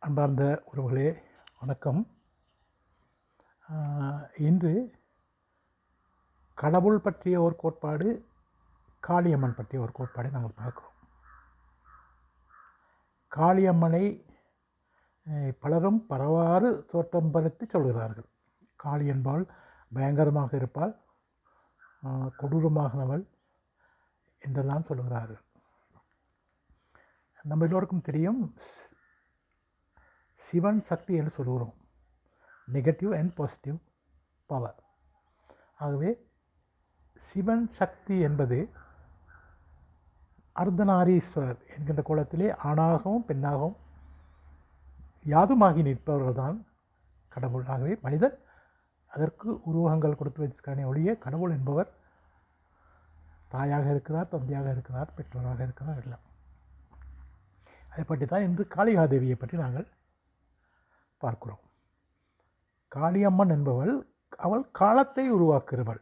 அன்பார்ந்த உறவுகளே வணக்கம். இன்று கடவுள் பற்றிய ஒரு கோட்பாடு, காளியம்மன் பற்றிய ஒரு கோட்பாடை நாங்கள் பார்க்கிறோம். காளியம்மனை பலரும் பலவாறு தோற்றம்படுத்தி சொல்கிறார்கள். காளி என்பால் பயங்கரமாக இருப்பாள், கொடூரமானவள் என்றெல்லாம் சொல்கிறார்கள். நம்ம எல்லோருக்கும் தெரியும், சிவன் சக்தி என்று சொல்கிறோம், நெகட்டிவ் அண்ட் பாசிட்டிவ் பவர். ஆகவே சிவன் சக்தி என்பது அர்த்தநாரீஸ்வரர் என்கின்ற கோலத்திலே ஆணாகவும் பெண்ணாகவும் யாதுமாகி நிற்பவர்கள் தான் கடவுள். ஆகவே மனிதன் அதற்கு உருவகங்கள் கொடுத்து வைத்திருக்கானே ஒழிய கடவுள் என்பவர் தாயாக இருக்கிறார், தந்தையாக இருக்கிறார், பெற்றோராக இருக்கிறார் எல்லாம். அதை பற்றி தான் இன்று காளிகாதேவியை பற்றி நாங்கள் பார்க்கிறோம். காளியம்மன் என்பவள், அவள் காலத்தை உருவாக்குகிறவள்.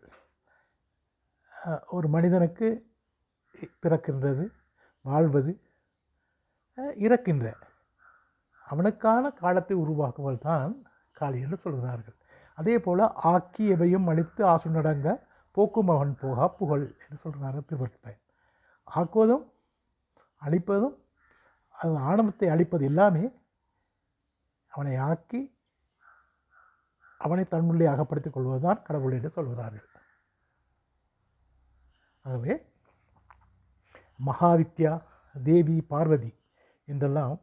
ஒரு மனிதனுக்கு பிறக்கின்றது, வாழ்வது, இறக்கின்ற அவனுக்கான காலத்தை உருவாக்குவள் தான் காளி என்று சொல்கிறார்கள். அதே போல் ஆக்கி எவையும் அழித்து ஆசு நடங்க போக்கும் அவன் போகா புகழ் என்று சொல்கிறார்கள் திருவள்ளுவர். ஆக்குவதும் அழிப்பதும், அது ஆணவத்தை அழிப்பது எல்லாமே அவனை ஆக்கி அவனை தன்னுள்ளே அகப்படுத்திக் கொள்வதுதான் கடவுள் என்று சொல்கிறார்கள். ஆகவே மகாவித்யா, தேவி, பார்வதி என்றெல்லாம்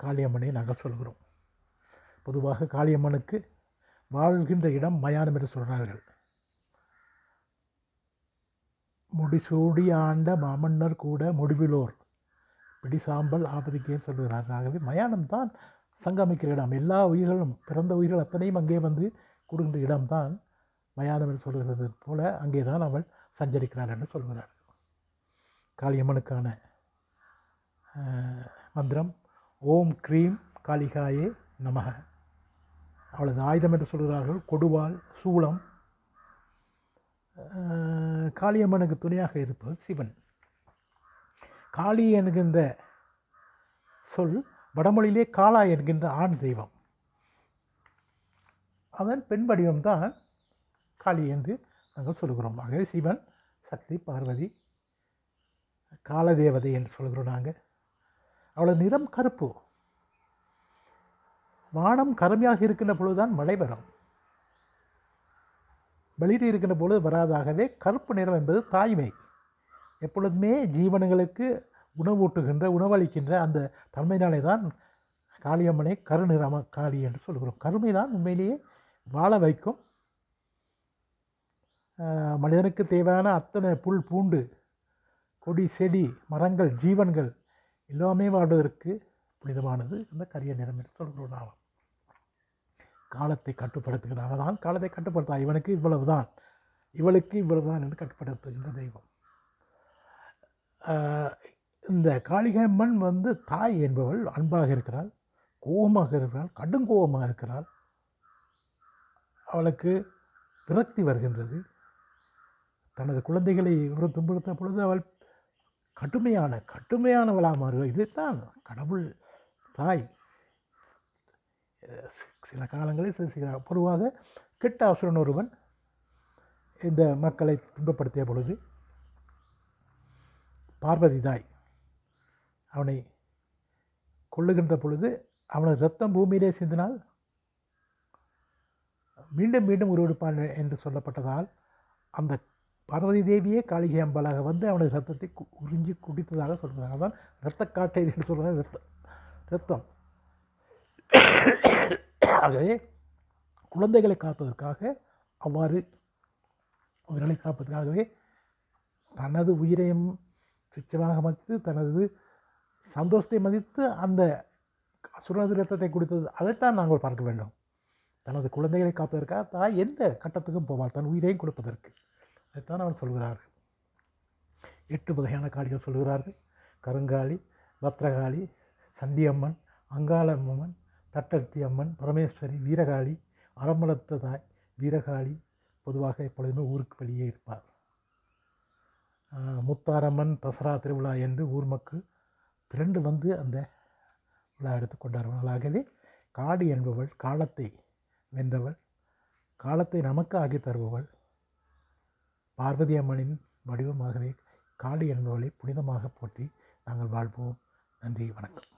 காளியம்மனை நாங்கள் சொல்கிறோம். பொதுவாக காளியம்மனுக்கு வாழ்கின்ற இடம் மயானம் என்று சொல்கிறார்கள். முடிசூடி ஆண்ட மாமன்னர் கூட முடிவிலோர் பிடிசாம்பல் ஆபதிக்கே சொல்கிறார்கள். ஆகவே மயானம் தான் சங்கமிக்கிற இடம். எல்லா உயிர்களும், பிறந்த உயிர்கள் அத்தனையும் அங்கே வந்து கூடுகின்ற இடம்தான் மயானம் என்று சொல்கிறது போல அங்கே தான் அவள் சஞ்சரிக்கிறார் என்று சொல்கிறார். காளியம்மனுக்கான மந்திரம் ஓம் க்ரீம் காளிகாயே நமக. அவளது ஆயுதம் என்று சொல்கிறார்கள் கொடுவாள், சூளம். காளியம்மனுக்கு துணையாக இருப்பது சிவன். காளி என்கின்ற சொல் வடமொழியிலே காளா என்கின்ற ஆண் தெய்வம், அதன் பெண் வடிவம்தான் காளி என்று நாங்கள் சொல்கிறோம். ஆகவே சிவன் சக்தி, பார்வதி, காலதேவதை என்று சொல்கிறோம் நாங்கள். அவளது நிறம் கருப்பு. வானம் கருமையாக இருக்கின்ற பொழுதுதான் மழை வரும், வெளியில் இருக்கின்ற பொழுது வராதாகவே கருப்பு நிறம் என்பது தாய்மை. எப்பொழுதுமே ஜீவனங்களுக்கு உணவூட்டுகின்ற, உணவளிக்கின்ற அந்த தன்மையினாலே தான் காளியம்மனை கருநிறம காளி என்று சொல்கிறோம். கருமை தான் உண்மையிலேயே வாழ வைக்கும். மனிதனுக்கு தேவையான அத்தனை புல், பூண்டு, கொடி, செடி, மரங்கள், ஜீவன்கள் எல்லாமே வாழ்வதற்கு புனிதமானது இந்த கரிய நிறம் என்று சொல்கிறோம். நாம் காலத்தை கட்டுப்படுத்துகிற தான் காலத்தை கட்டுப்படுத்தா, இவனுக்கு இவ்வளவு தான், இவளுக்கு இவ்வளவு தான் என்று கட்டுப்படுத்துகின்ற தெய்வம். இந்த காளியம்மன் வந்து தாய் என்பவள் அன்பாக இருக்கிறாள், கோபமாக இருக்கிறாள், கடுங்கோபமாக இருக்கிறாள். அவளுக்கு விரக்தி வருகின்றது. தனது குழந்தைகளை ஒரு துன்புறுத்த பொழுது அவள் கடுமையானவளாக மாறுவாள். இதைத்தான் கடவுள் தாய் சில காலங்களில் செய்கிறார். பொதுவாக கெட்ட அசுரன் ஒருவன் இந்த மக்களை துன்பப்படுத்திய பொழுது பார்வதி தாய் அவனை கொள்ளுகின்ற பொழுது அவனது இரத்தம் பூமியிலே சிந்தினால் மீண்டும் மீண்டும் உருவெடுப்பான் என்று சொல்லப்பட்டதால் அந்த பார்வதி தேவியே காளிகை அம்பாளாக வந்து அவனது இரத்தத்தை உறிஞ்சி குடித்ததாக சொல்கிறாங்க. அதான் இரத்த காட்டை என்று சொல்கிறார். இரத்தம். ஆகவே குழந்தைகளை காப்பதற்காக, அவ்வாறு உயிர்களை காப்பதற்காகவே தனது உயிரையும் துச்சமாக மதித்து, தனது சந்தோஷத்தை மதித்து அந்த சுரனது இரத்தத்தை குடித்தது. அதைத்தான் நாங்கள் பார்க்க வேண்டும். தனது குழந்தைகளை காப்பதற்காக தாய் எந்த கட்டத்துக்கும் போவாள், தன் உயிரையும் கொடுப்பதற்கு. அதைத்தான் அவன் சொல்கிறார்கள். 8 வகையான காளிகள் சொல்கிறார்கள். கருங்காளி, பத்ரகாளி, சண்டியம்மன், அங்காளம்மன், தட்டத்தி அம்மன், பரமேஸ்வரி, வீரகாளி, அறமளத்த தாய், வீரகாளி. பொதுவாக எப்பொழுதுமே ஊருக்கு வெளியே இருப்பார். முத்தாரம்மன், தசரா திருவிழா என்று ஊர் மக்கள் திரண்டு வந்து அந்த விழா எடுத்து கொண்டாடுவார்கள். ஆகவே காளி என்பவள் காலத்தை வென்றவள், காலத்தை நமக்கு ஆக்கி தருபவள். பார்வதி அம்மனின் வடிவமாகவே காளி என்பவளை புனிதமாக போற்றி நாங்கள் வாழ்வோம். நன்றி, வணக்கம்.